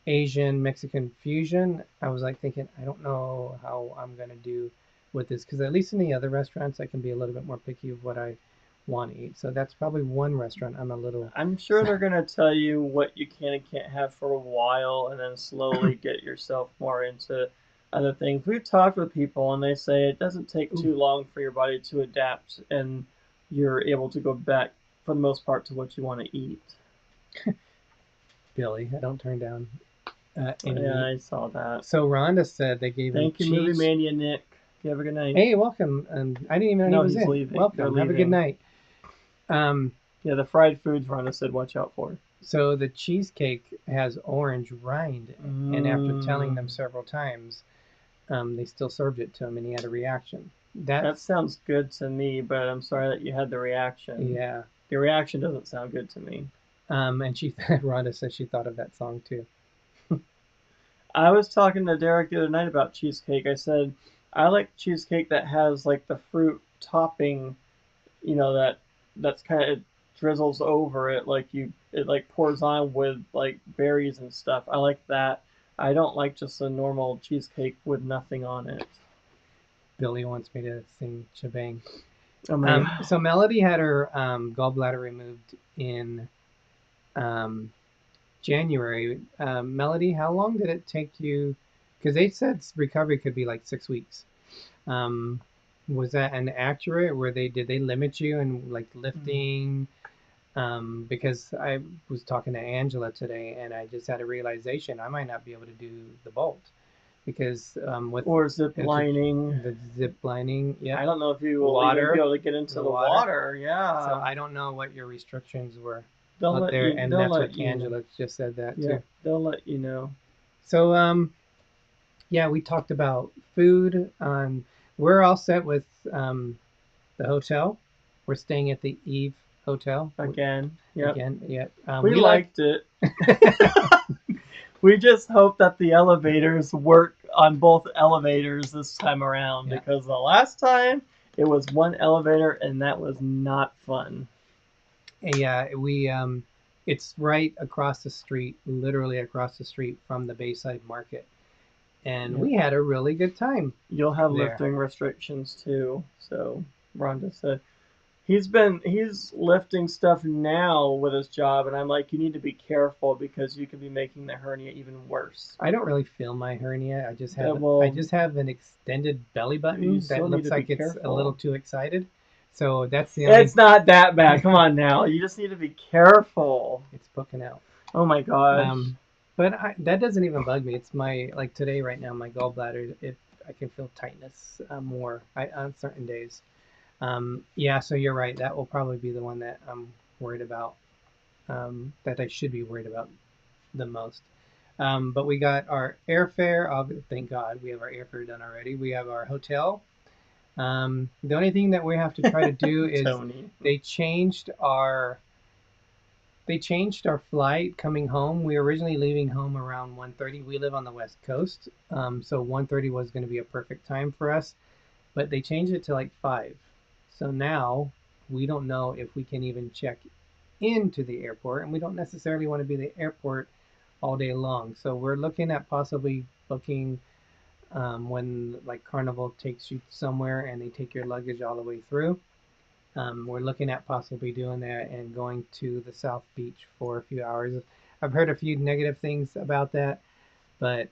Asian Mexican fusion, I was like thinking, I don't know how I'm gonna do with this, because at least in the other restaurants I can be a little bit more picky of what I want to eat. So that's probably one restaurant I'm sure they're gonna tell you what you can and can't have for a while, and then slowly get yourself more into other things. We've talked with people, and they say it doesn't take too long for your body to adapt, and you're able to go back for the most part to what you want to eat. Billy, I don't turn down I saw that. So Rhonda said they gave Thank you, Movie Mania Nick. You have a good night. Hey, welcome. I didn't even know No, he was he's in. leaving. Welcome. They're Have a good leaving. night. Yeah, the fried foods Rhonda said watch out for. So the cheesecake has orange rind, and after telling them several times, they still served it to him, and he had a reaction. That sounds good to me, but I'm sorry that you had the reaction. Yeah. The reaction doesn't sound good to me. And Rhonda said she thought of that song too. I was talking to Derek the other night about cheesecake. I said I like cheesecake that has like the fruit topping, that's kind of, it drizzles over it, like it like pours on with like berries and stuff. I like that. I don't like just a normal cheesecake with nothing on it. Billy wants me to sing Shebang. Oh my God. So Melody had her gallbladder removed in January. Melody, how long did it take you? Because they said recovery could be like 6 weeks. Was that an accurate? Did they limit you in like lifting? Because I was talking to Angela today, and I just had a realization I might not be able to do the bolt because with Or zip lining. the zip lining, yeah. I don't know if you will even be able to get into the water. So Yeah. I don't know what your restrictions were They'll out let there, you. and They'll that's let what you. Angela just said that Yeah, too. they'll let you know. So yeah, we talked about food. We're all set with the hotel. We're staying at the Eve Hotel Again. Yep. again. Yeah, We liked it. We just hope that the elevators work on both elevators this time around, Yeah. because the last time it was one elevator and that was not fun. Yeah, it's right across the street, literally across the street from the Bayside Market, and Yeah. we had a really good time. You'll have There. lifting restrictions too. So Rhonda said he's lifting stuff now with his job, and I'm like, you need to be careful because you could be making the hernia even worse. I don't really feel my hernia. I just have well, I just have an extended belly you button still that need looks to be like it's a careful. little too excited. So that's the only. It's not that bad. Come on now. You just need to be careful. It's poking out. Oh my gosh. But that doesn't even bug me. It's like today, right now, my gallbladder. I can feel tightness more on certain days. Yeah, so you're right. That will probably be the one that I'm worried about. That I should be worried about the most. But we got our airfare. Thank God we have our airfare done already. We have our hotel. The only thing that we have to try to do is Tony. they changed our flight coming home. We were originally leaving home around 1:30. We live on the West Coast, so 1:30 was going to be a perfect time for us, but they changed it to like 5. So now we don't know if we can even check into the airport, and we don't necessarily want to be in the airport all day long. So we're looking at possibly booking when like Carnival takes you somewhere and they take your luggage all the way through. We're looking at possibly doing that and going to the South Beach for a few hours. I've heard a few negative things about that, but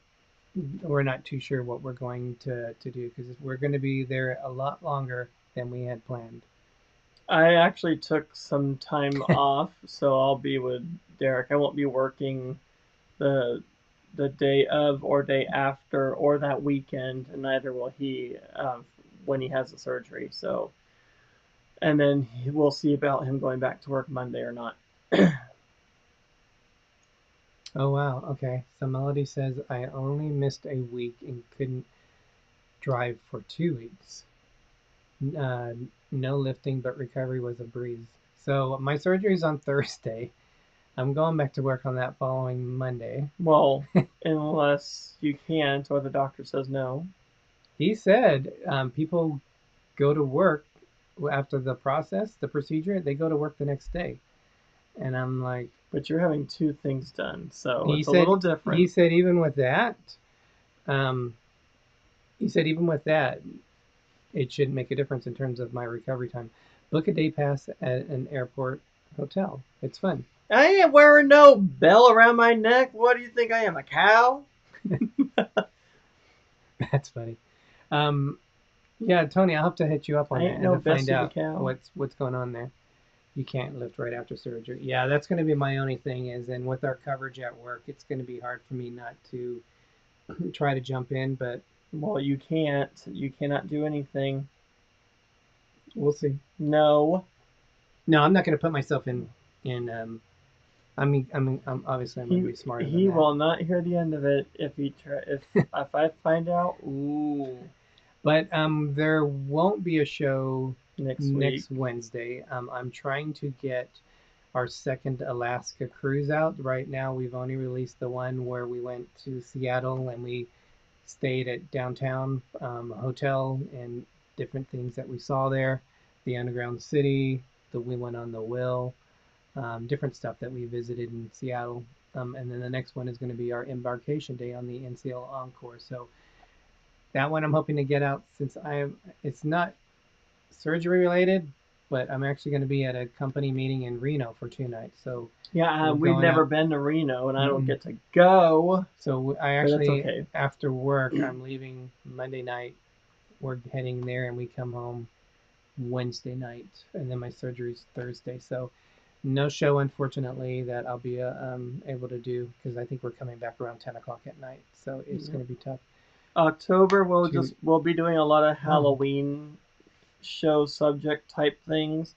we're not too sure what we're going to do because we're going to be there a lot longer than we had planned. I actually took some time off, so I'll be with Derek. I won't be working the day of or day after or that weekend, and neither will he when he has the surgery. So, and then we'll see about him going back to work Monday or not. Oh wow, okay. So Melody says I only missed a week and couldn't drive for 2 weeks. No lifting, but recovery was a breeze. So my surgery is on Thursday. I'm going back to work on that following Monday. Well, unless you can't or the doctor says no. He said people go to work after the procedure, they go to work the next day. And I'm like... But you're having 2 things done, so it's a little different. He said even with that, it shouldn't make a difference in terms of my recovery time. Book a day pass at an airport hotel. It's fun. I ain't wearing no bell around my neck. What do you think I am, a cow? That's funny. Yeah, Tony, I'll have to hit you up on that no and find Bessie the out cow. what's going on there. You can't lift right after surgery. Yeah, that's going to be my only thing and with our coverage at work, it's going to be hard for me not to try to jump in, but Well, you can't. You cannot do anything. We'll see. No. No, I'm not going to put myself in. I'm obviously I'm going to be smarter than He that. will not hear the end of it if he try. If I find out. Ooh. But there won't be a show Next next week. Wednesday. I'm trying to get our second Alaska cruise out. Right now, we've only released the one where we went to Seattle and we stayed at downtown hotel and different things that we saw there, the underground city, we went on the Will, different stuff that we visited in Seattle. And then the next one is going to be our embarkation day on the NCL Encore. So that one I'm hoping to get out since it's not surgery related, but I'm actually going to be at a company meeting in Reno for 2 nights. So Yeah, we're we've going never out. been to Reno, and I don't Mm-mm. get to go. So I But that's actually, okay. after work, I'm leaving Monday night. We're heading there, and we come home Wednesday night, and then my surgery's Thursday. So no show, unfortunately, that I'll be able to do because I think we're coming back around 10 o'clock at night. So it's going to be tough. October To- we'll be doing a lot of Oh. Halloween show subject type things.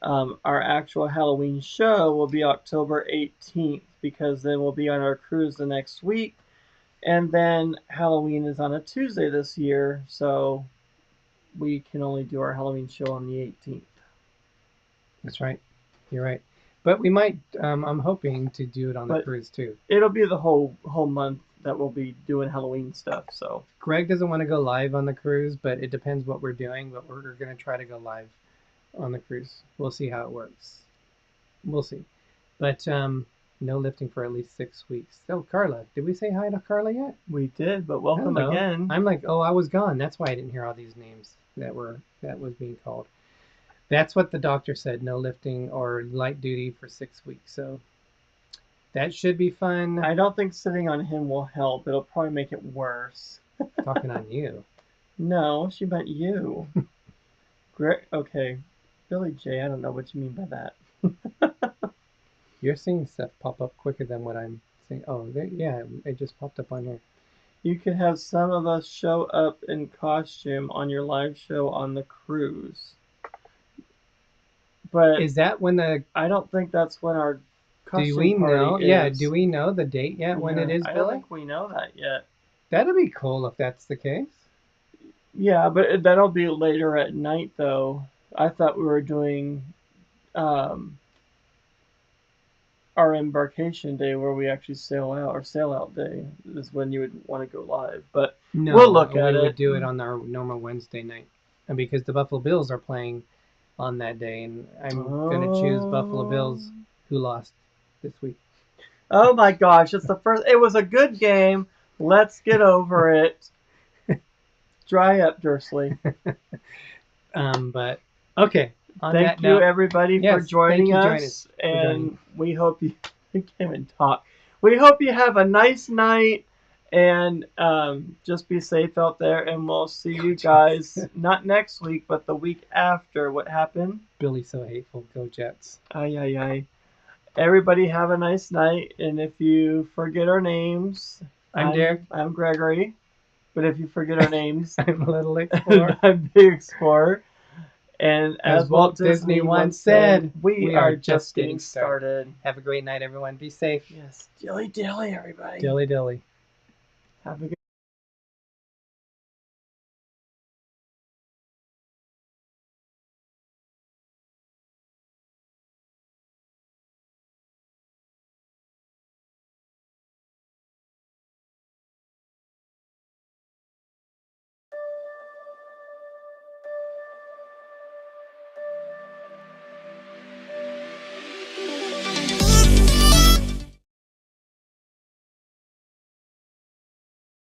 Our actual Halloween show will be October 18th because then we'll be on our cruise the next week, and then Halloween is on a Tuesday this year, so we can only do our Halloween show on the 18th. That's right. You're right. But we might. I'm hoping to do it on the But- cruise too. It'll be the whole month that we'll be doing Halloween stuff. So Greg doesn't want to go live on the cruise, but it depends what we're doing. But we're going to try to go live on the cruise. We'll see how it works. We'll see. But no lifting for at least 6 weeks. Oh, Carla. Did we say hi to Carla yet? we did, but welcome Hello. again. I'm like, oh, I was gone. That's why I didn't hear all these names that was being called. That's what the doctor said. No lifting or light duty for 6 weeks. So that should be fun. I don't think sitting on him will help. It'll probably make it worse. Talking on you. No, she meant you. Okay. Billy J, I don't know what you mean by that. You're seeing stuff pop up quicker than what I'm seeing. Oh, yeah, it just popped up on here. You could have some of us show up in costume on your live show on the cruise. But Is that when the? I don't think that's when our costume Do we party know? is. Yeah, do we know the date yet when it is, I don't Billy? think we know that yet. That'd be cool if that's the case. Yeah, but that'll be later at night, though. I thought we were doing our embarkation day where we actually sail out. Our sail out day is when you would want to go live. But No, we'll look at we it. would do it on our normal Wednesday night, and because the Buffalo Bills are playing on that day, and I'm gonna choose Buffalo Bills, who lost this week. Oh my gosh, it's the first. It was a good game. Let's get over it. Dry up, Dursley. But okay. On Thank that you, note, everybody, yes, for joining thank you, us. joining And we hope you I can't even talk. We hope you have a nice night and just be safe out there. And we'll see you guys not next week, but the week after. What happened? Billy's so hateful. Go Jets. Ay, ay, ay. Everybody have a nice night. And if you forget our names, I'm Derek. I'm Gregory. But if you forget our names, I'm a little explorer. I'm Big Explorer. And As Walt Disney once said, we are just getting started. Have a great night, everyone. Be safe. Yes, dilly dilly, everybody. Dilly dilly. Have a good